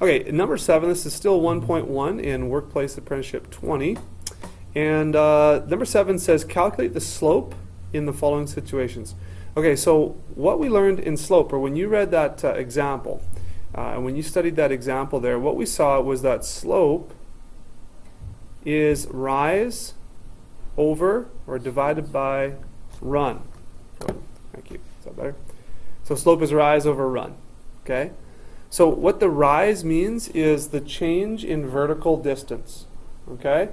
Okay, number 7, this is still 1.1 in Workplace Apprenticeship 20. And number 7 says calculate the slope in the following situations. Okay, so what we learned in slope, or when you read that example, and when you studied that example there, what we saw was that slope is rise over or divided by run. Thank you. Is that better? So slope is rise over run. Okay? So what the rise means is the change in vertical distance. Okay?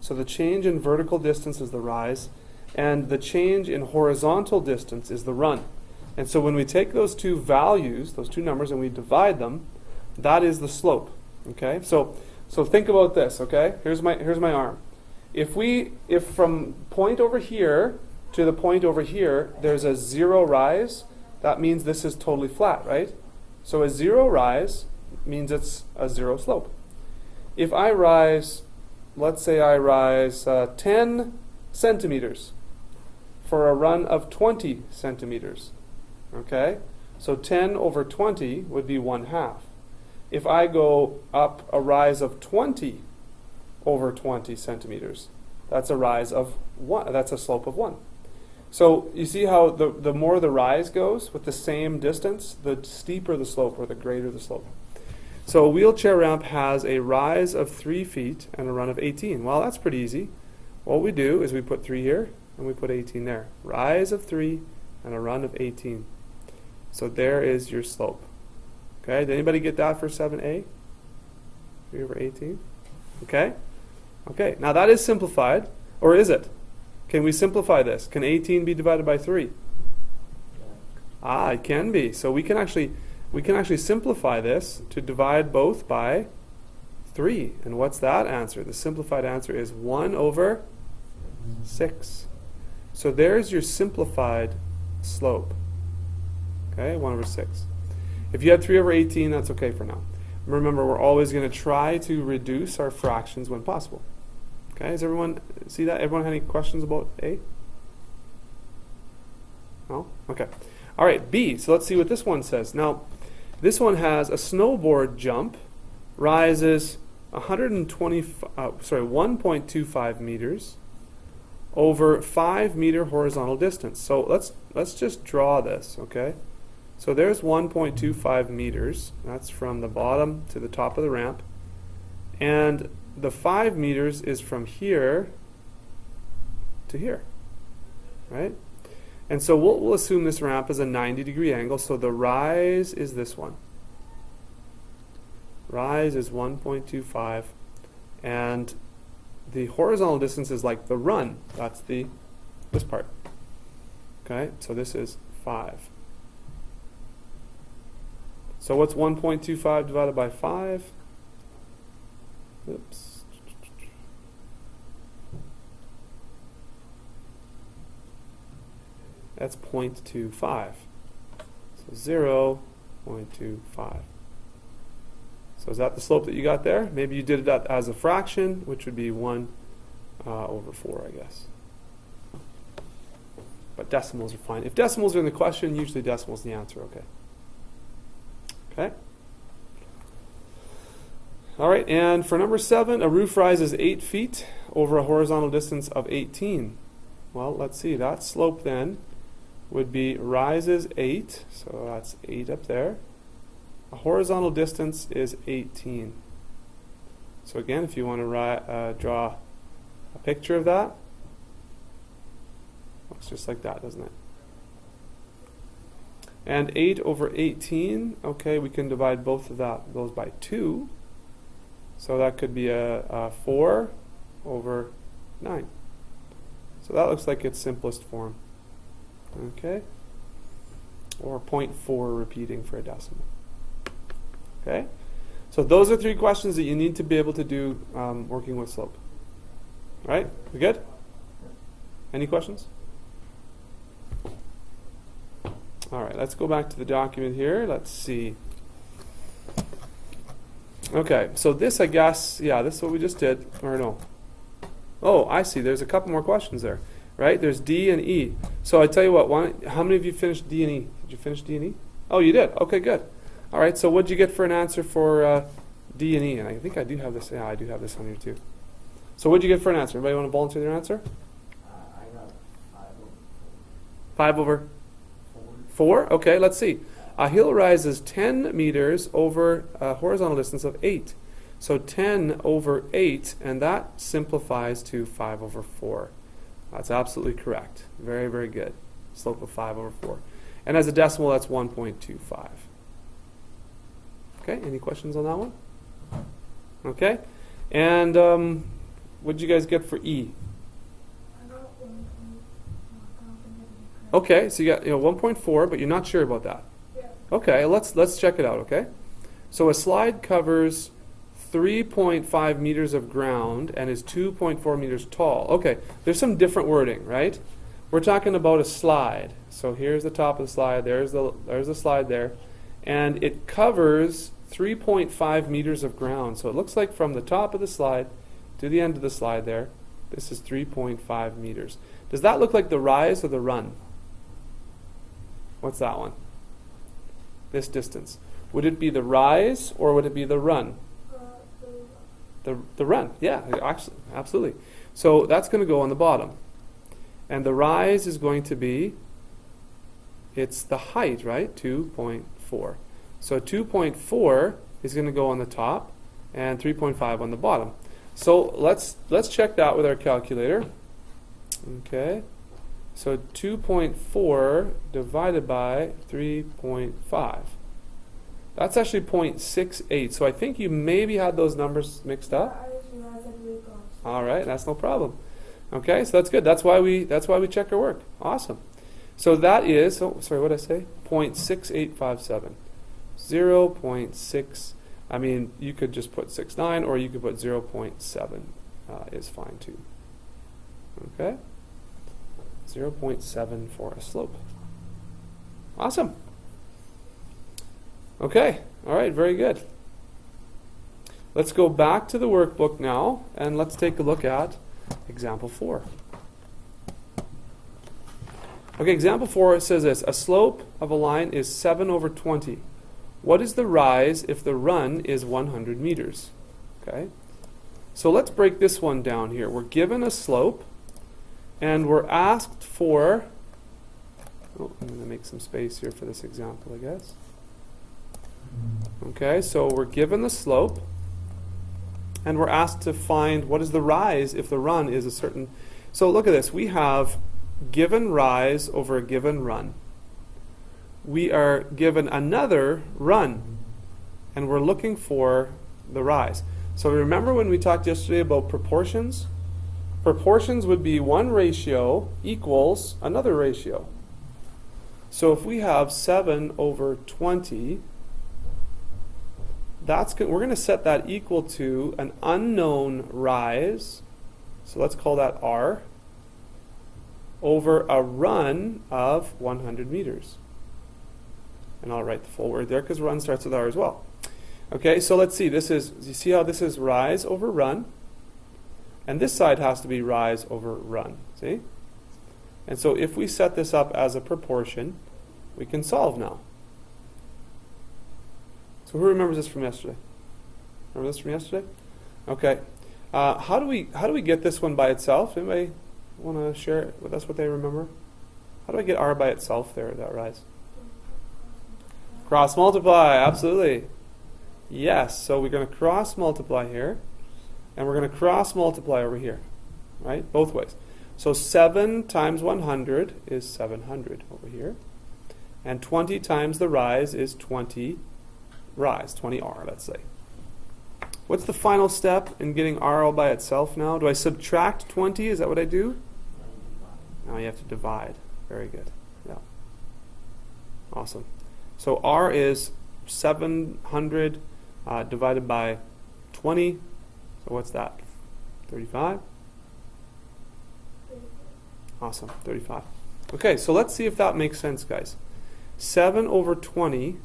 So the change in vertical distance is the rise, and the change in horizontal distance is the run. And so when we take those two values, those two numbers, and we divide them, that is the slope. Okay? So think about this, okay? Here's my arm. If from point over here to the point over here, there's a 0 rise, that means this is totally flat, right? So a 0 rise means it's a 0 slope. If I rise, let's say I rise 10 centimeters for a run of 20 centimeters, okay? So 10 over 20 would be 1/2. If I go up a rise of 20 over 20 centimeters, that's a rise of 1. That's a slope of 1. So you see how the more the rise goes with the same distance, the steeper the slope or the greater the slope. So a wheelchair ramp has a rise of 3 feet and a run of 18. Well, that's pretty easy. What we do is we put 3 here and we put 18 there. Rise of 3 and a run of 18. So there is your slope. Okay, did anybody get that for 7a? 3 over 18? Okay? Okay, now that is simplified, or is it? Can we simplify this? Can 18 be divided by 3? It can be. So we can actually simplify this to divide both by 3. And what's that answer? The simplified answer is 1 over 6. So there's your simplified slope. Okay, 1 over 6. If you had 3 over 18, that's okay for now. Remember, we're always going to try to reduce our fractions when possible. Okay, does everyone see that? Everyone have any questions about A? No? Okay. All right, B. So let's see what this one says. Now, this one has a snowboard jump, rises 1.25 meters over 5 meter horizontal distance. So let's just draw this, okay? So there's 1.25 meters. That's from the bottom to the top of the ramp. And the 5 meters is from here to here, right? And so we'll assume this ramp is a 90-degree angle, so the rise is this one. Rise is 1.25, and the horizontal distance is like the run. That's this part. Okay, so this is 5. So what's 1.25 divided by 5? Oops. That's 0.25. So 0.25. So is that the slope that you got there? Maybe you did that as a fraction, which would be 1 over 4, I guess. But decimals are fine. If decimals are in the question, usually decimals in the answer, okay. Okay? All right, and for number 7, a roof rises 8 feet over a horizontal distance of 18. Well, let's see. That slope then would be rises 8, so that's 8 up there. A horizontal distance is 18. So again, if you want to draw a picture of that, looks just like that, doesn't it? And 8 over 18, okay, we can divide both of those by 2. So that could be a 4 over 9. So that looks like its simplest form. Okay? Or 0.4 repeating for a decimal. Okay? So those are 3 questions that you need to be able to do working with slope. All right? We good? Any questions? All right, let's go back to the document here. Let's see. Okay, so this, I guess, yeah, this is what we just did. Or no. Oh, I see. There's a couple more questions there, right? There's D and E. So I tell you what, how many of you finished D and E? Did you finish D and E? Oh, you did. Okay, good. All right, so what did you get for an answer for D and E, and I think I do have this. Yeah, I do have this on here too. So what did you get for an answer? Anybody want to volunteer their answer? I got 5 over 4? Okay, let's see. A hill rises 10 meters over a horizontal distance of 8. So 10 over 8, and that simplifies to 5 over 4. That's absolutely correct. Very, very good. Slope of 5 over 4. And as a decimal, that's 1.25. Okay, any questions on that one? Okay, and what did you guys get for E? Okay, so you got 1.4, but you're not sure about that. Yeah. Okay, let's check it out. Okay, so a slide covers 3.5 meters of ground and is 2.4 meters tall. Okay, there's some different wording, right? We're talking about a slide. So here's the top of the slide. There's the slide there, and it covers 3.5 meters of ground. So it looks like from the top of the slide to the end of the slide there, this is 3.5 meters. Does that look like the rise or the run? What's that one? This distance. Would it be the rise or would it be the run? The run, yeah, actually, absolutely. So that's going to go on the bottom. And the rise is going to be, it's the height, right? 2.4. So 2.4 is going to go on the top and 3.5 on the bottom. So let's check that with our calculator. Okay. So 2.4 divided by 3.5. That's actually 0.68. So I think you maybe had those numbers mixed up. All right, that's no problem. Okay, so that's good. That's why we check our work. Awesome. So that is, oh, sorry, what did I say? 0.6857. 0.6. I mean, you could just put 69, or you could put 0.7. Is fine too. Okay. 0.7 for a slope. Awesome. Okay, all right, very good. Let's go back to the workbook now, and let's take a look at example 4. Okay, example 4 says this. A slope of a line is 7 over 20. What is the rise if the run is 100 meters? Okay, so let's break this one down here. We're given a slope, and we're asked for, I'm going to make some space here for this example, I guess. Okay, so we're given the slope, and we're asked to find what is the rise if the run is a certain. So look at this. We have given rise over a given run. We are given another run, and we're looking for the rise. So remember when we talked yesterday about proportions? Proportions would be one ratio equals another ratio. So if we have 7 over 20, we're going to set that equal to an unknown rise, so let's call that R, over a run of 100 meters. And I'll write the full word there because run starts with R as well. Okay, so let's see. This is, you see how this is rise over run? And this side has to be rise over run. See? And so if we set this up as a proportion, we can solve now. So who remembers this from yesterday? Remember this from yesterday? Okay. How do we get this one by itself? Anybody want to share with us what they remember? How do I get R by itself there, that rise? Cross multiply, absolutely. Yes, so we're going to cross multiply here, and we're going to cross multiply over here, right? Both ways. So 7 times 100 is 700 over here, and 20 times the rise is 20 rise, 20R, let's say. What's the final step in getting R all by itself now? Do I subtract 20? Is that what I do? Now you have to divide. Very good. Yeah. Awesome. So R is 700 divided by 20. So what's that? 35? Awesome. 35. Okay, so let's see if that makes sense, guys. 7 over 20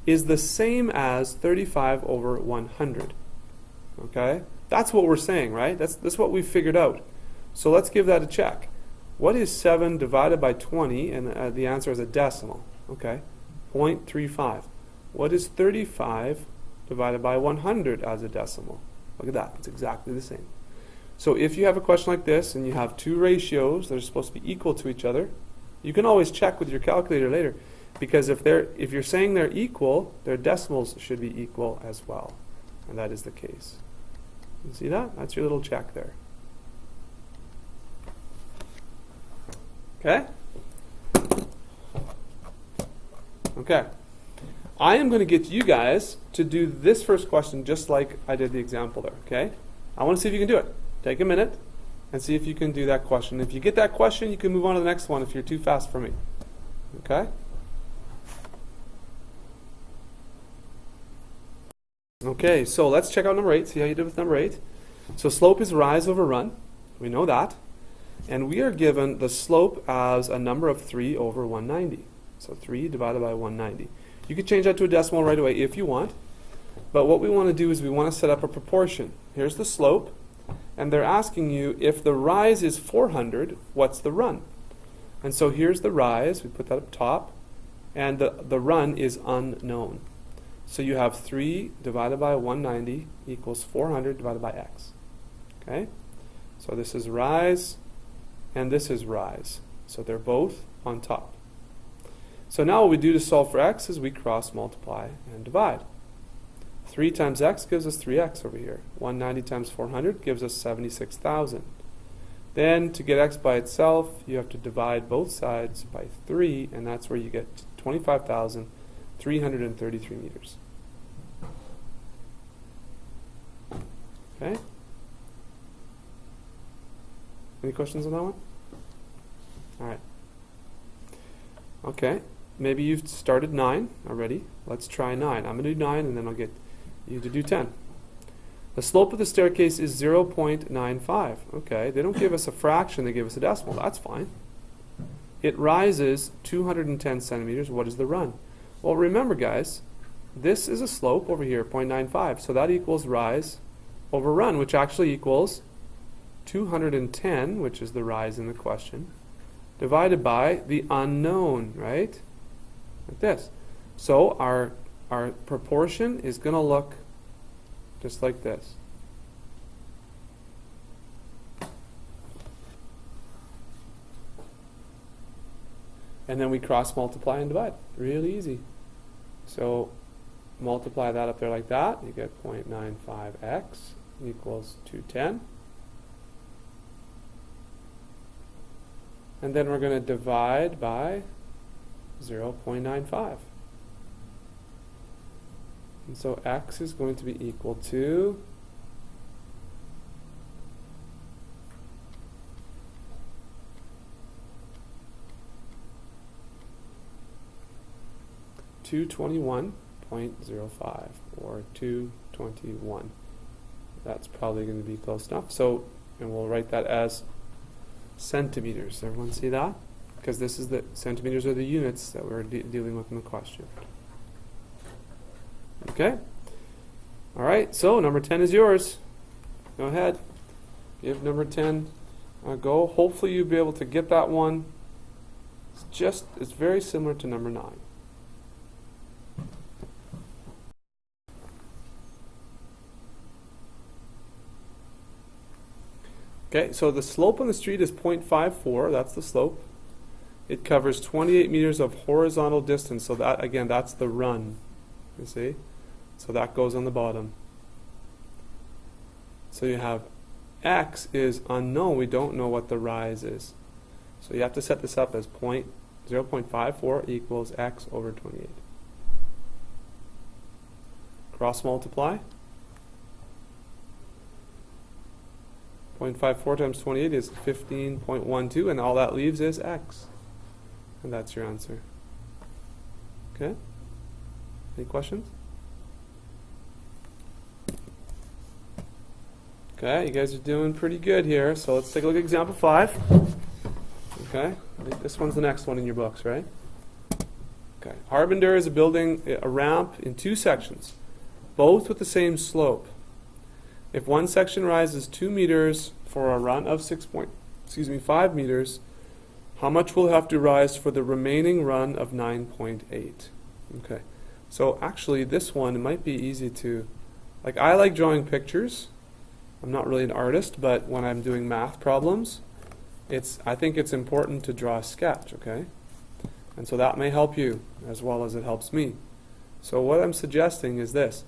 is the same as 35 over 100. Okay? That's what we're saying, right? That's what we figured out. So let's give that a check. What is 7 divided by 20? And the answer is a decimal. Okay? 0.35. What is 35 divided by 100 as a decimal. Look at that, it's exactly the same. So if you have a question like this and you have two ratios that are supposed to be equal to each other, you can always check with your calculator later, because if you're saying they're equal, their decimals should be equal as well. And that is the case. You see that? That's your little check there. Okay? Okay. I am going to get you guys to do this first question just like I did the example there, okay? I want to see if you can do it. Take a minute and see if you can do that question. If you get that question, you can move on to the next one if you're too fast for me. Okay? Okay, so let's check out number 8, see how you did with number 8. So slope is rise over run. We know that. And we are given the slope as a number of 3 over 190. So 3 divided by 190. You could change that to a decimal right away if you want. But what we want to do is we want to set up a proportion. Here's the slope. And they're asking you, if the rise is 400, what's the run? And so here's the rise. We put that up top. And the run is unknown. So you have 3 divided by 190 equals 400 divided by x. Okay? So this is rise, and this is rise. So they're both on top. So now what we do to solve for x is we cross multiply and divide. 3 times x gives us 3x over here. 190 times 400 gives us 76,000. Then to get x by itself, you have to divide both sides by 3, and that's where you get 25,333 meters. Okay? Any questions on that one? All right. Okay. Maybe you've started 9 already. Let's try 9. I'm going to do 9, and then I'll get you to do 10. The slope of the staircase is 0.95. Okay, they don't give us a fraction, they give us a decimal. That's fine. It rises 210 centimeters. What is the run? Well, remember, guys, this is a slope over here, 0.95. So that equals rise over run, which actually equals 210, which is the rise in the question, divided by the unknown, right? Like this. So our proportion is going to look just like this. And then we cross multiply and divide. Really easy. So multiply that up there like that. You get 0.95x equals 210. And then we're going to divide by 0.95. And so x is going to be equal to 221.05 or 221. That's probably going to be close enough. So, and we'll write that as centimeters. Everyone see that? Because this is the centimeters are the units that we're dealing with in the question. Okay? All right, so number 10 is yours. Go ahead. Give number 10 a go. Hopefully you'll be able to get that one. It's very similar to number 9. Okay, so the slope on the street is 0.54. That's the slope. It covers 28 meters of horizontal distance. So that, again, that's the run. You see? So that goes on the bottom. So you have x is unknown. We don't know what the rise is. So you have to set this up as 0.54 equals x over 28. Cross multiply. 0.54 times 28 is 15.12, and all that leaves is x. And that's your answer. Okay? Any questions? Okay, you guys are doing pretty good here. So let's take a look at example 5. Okay, I think this one's the next one in your books, right? Okay, Harbinger is building a ramp in 2 sections, both with the same slope. If one section rises 2 meters for a run of 5 meters, how much will have to rise for the remaining run of 9.8? Okay, So actually this one, it might be easy to, like, I like drawing pictures. I'm not really an artist, but when I'm doing math problems, I think it's important to draw a sketch, okay? And so that may help you as well as it helps me. So what I'm suggesting is this.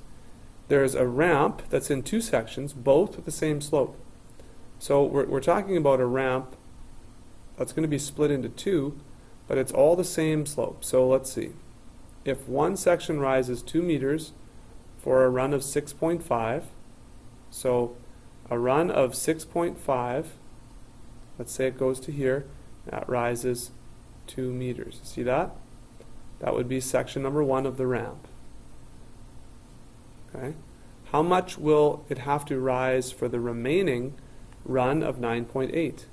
There's a ramp that's in two sections, both with the same slope. So we're talking about a ramp that's going to be split into two, but it's all the same slope. So let's see. If one section rises 2 meters for a run of 6.5, so a run of 6.5, let's say it goes to here, that rises 2 meters. See that? That would be section number 1 of the ramp. Okay. How much will it have to rise for the remaining run of 9.8?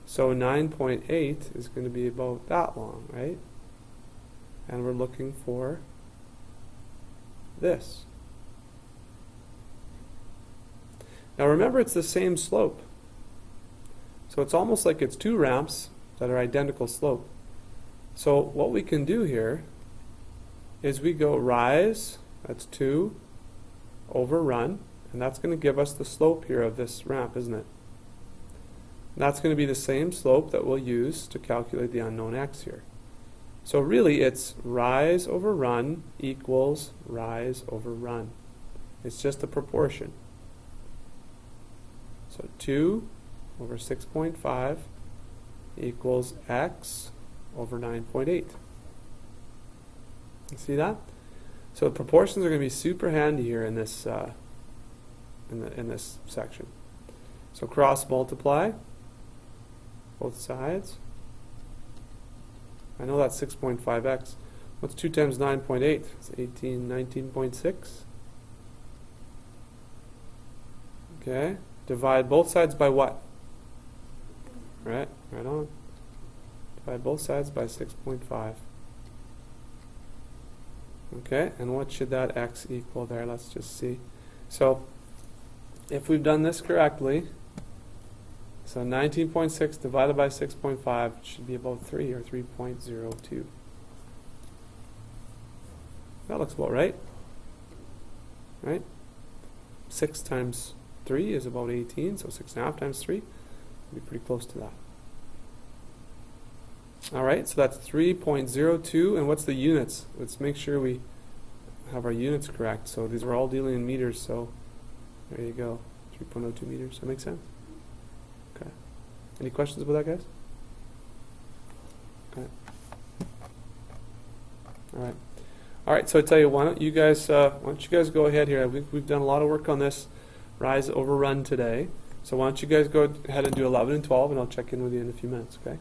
So 9.8 is going to be about that long, right? And we're looking for this. Now remember, it's the same slope. So it's almost like it's two ramps that are identical slope. So what we can do here is we go rise, that's 2, over run, and that's going to give us the slope here of this ramp, isn't it? And that's going to be the same slope that we'll use to calculate the unknown x here. So really it's rise over run equals rise over run. It's just a proportion. So 2 over 6.5 equals x over 9.8. You see that? So the proportions are going to be super handy here in this in this section. So cross multiply both sides. I know that's 6.5x. What's 2 times 9.8? It's 19.6. Okay. Divide both sides by what? Right on. Divide both sides by 6.5. Okay, and what should that x equal there? Let's just see. So, if we've done this correctly, so 19.6 divided by 6.5 should be about 3, or 3.02. That looks about right. Right? 6 times 3 is about 18, so 6.5 times 3 would be pretty close to that. Alright, so that's 3.02, and what's the units? Let's make sure we have our units correct. So these are all dealing in meters, so there you go, 3.02 meters. Does that make sense? Okay. Any questions about that, guys? Okay. Alright. Alright, so I tell you, why don't you guys go ahead here. We've done a lot of work on this rise over run today. So why don't you guys go ahead and do 11 and 12, and I'll check in with you in a few minutes, okay?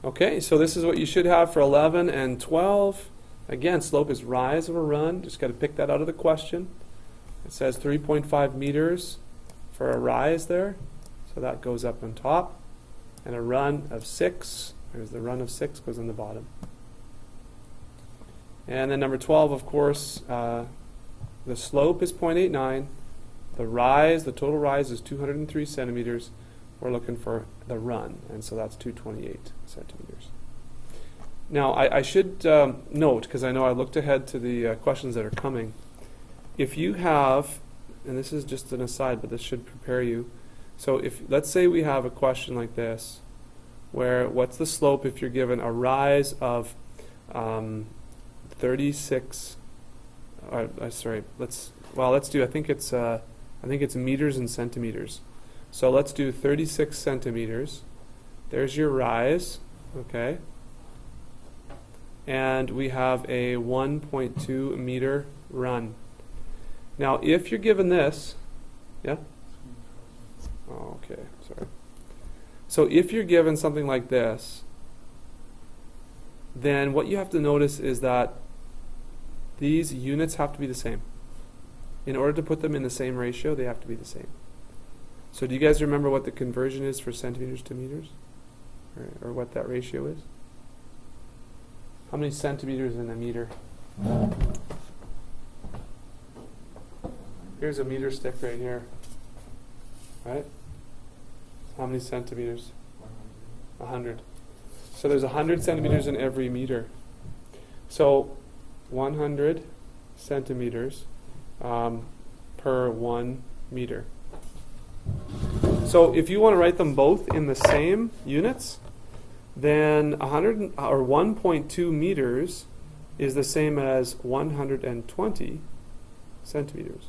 Okay, so this is what you should have for 11 and 12. Again, slope is rise over run. Just got to pick that out of the question. It says 3.5 meters for a rise there. So that goes up on top. And a run of 6. There's the run of 6 goes on the bottom. And then number 12, of course, the slope is 0.89. The rise, the total rise is 203 centimeters. We're looking for the run, and so that's 228 centimeters. Now, I should note, because I know I looked ahead to the questions that are coming, if you have, and this is just an aside, but this should prepare you. So if, let's say we have a question like this, where what's the slope if you're given a rise of 36, sorry, let's do, I think it's meters and centimeters. So let's do 36 centimeters. There's your rise, okay? And we have a 1.2 meter run. Now, if you're given this, yeah? Oh, okay, sorry. So if you're given something like this, then what you have to notice is that these units have to be the same. In order to put them in the same ratio, they have to be the same. So do you guys remember what the conversion is for centimeters to meters? Or what that ratio is? How many centimeters in a meter? Here's a meter stick right here. Right? How many centimeters? 100. So there's 100 centimeters in every meter. So 100 centimeters per 1 meter. So if you want to write them both in the same units, then 100 or 1.2 meters is the same as 120 centimeters.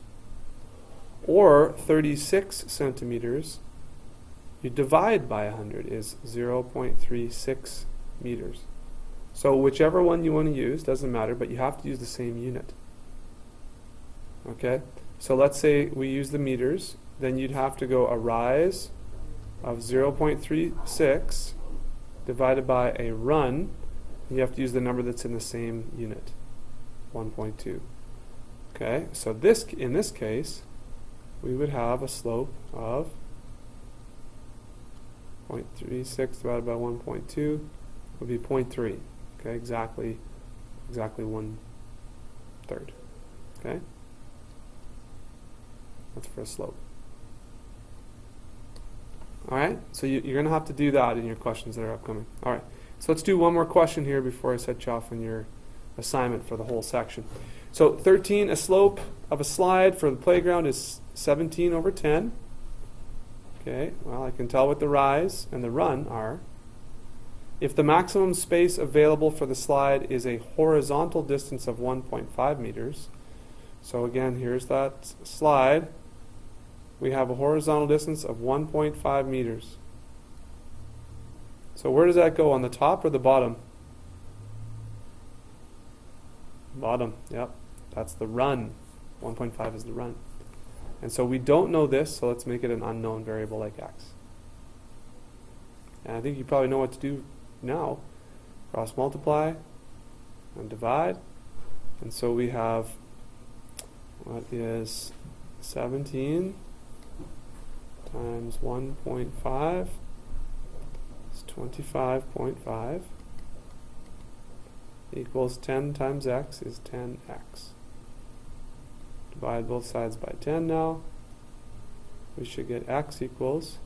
Or 36 centimeters, you divide by 100 is 0.36 meters. So whichever one you want to use, doesn't matter, but you have to use the same unit. Okay? So let's say we use the meters, then you'd have to go a rise of 0.36 divided by a run. You have to use the number that's in the same unit, 1.2. Okay? So in this case, we would have a slope of 0.36 divided by 1.2 would be 0.3. Okay, exactly 1/3. Okay, that's for a slope. All right, so you're going to have to do that in your questions that are upcoming. All right, so let's do one more question here before I set you off on your assignment for the whole section. So 13, a slope of a slide for the playground is 17 over 10. Okay, well, I can tell what the rise and the run are. If the maximum space available for the slide is a horizontal distance of 1.5 meters, so again, here's that slide. We have a horizontal distance of 1.5 meters. So where does that go, on the top or the bottom? Bottom, yep. That's the run. 1.5 is the run. And so we don't know this, so let's make it an unknown variable like x. And I think you probably know what to do now. Cross multiply and divide. And so we have, what is 17 times 1.5 is 25.5 equals 10 times x is 10x. Divide both sides by 10 now. We should get x equals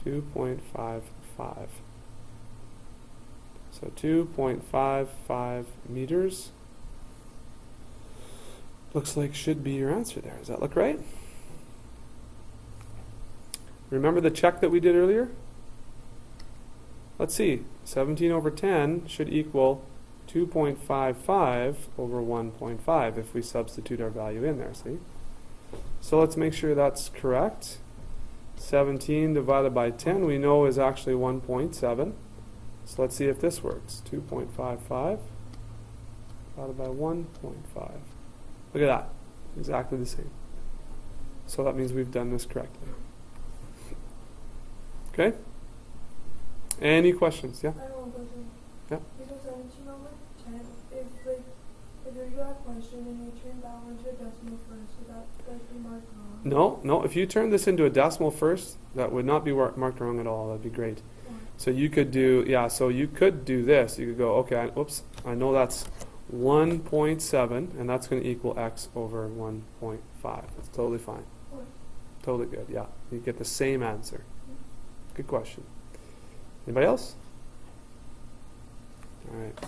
2.55. So 2.55 meters looks like should be your answer there. Does that look right? Remember the check that we did earlier? Let's see. 17 over 10 should equal 2.55 over 1.5 if we substitute our value in there, see? So let's make sure that's correct. 17 divided by 10 we know is actually 1.7. So let's see if this works. 2.55 divided by 1.5. Look at that. Exactly the same. So that means we've done this correctly. Okay? Any questions? Yeah? I have one question. Yeah? Because 17 over 10, if you got a question and you turn that one to a decimal first, would that be marked wrong? No. If you turn this into a decimal first, that would not be marked wrong at all. That'd be great. So you could do, so you could do this. You could go, okay, I know that's 1.7, and that's going to equal x over 1.5. That's totally fine. Totally good, yeah. You get the same answer. Good question. Anybody else? All right.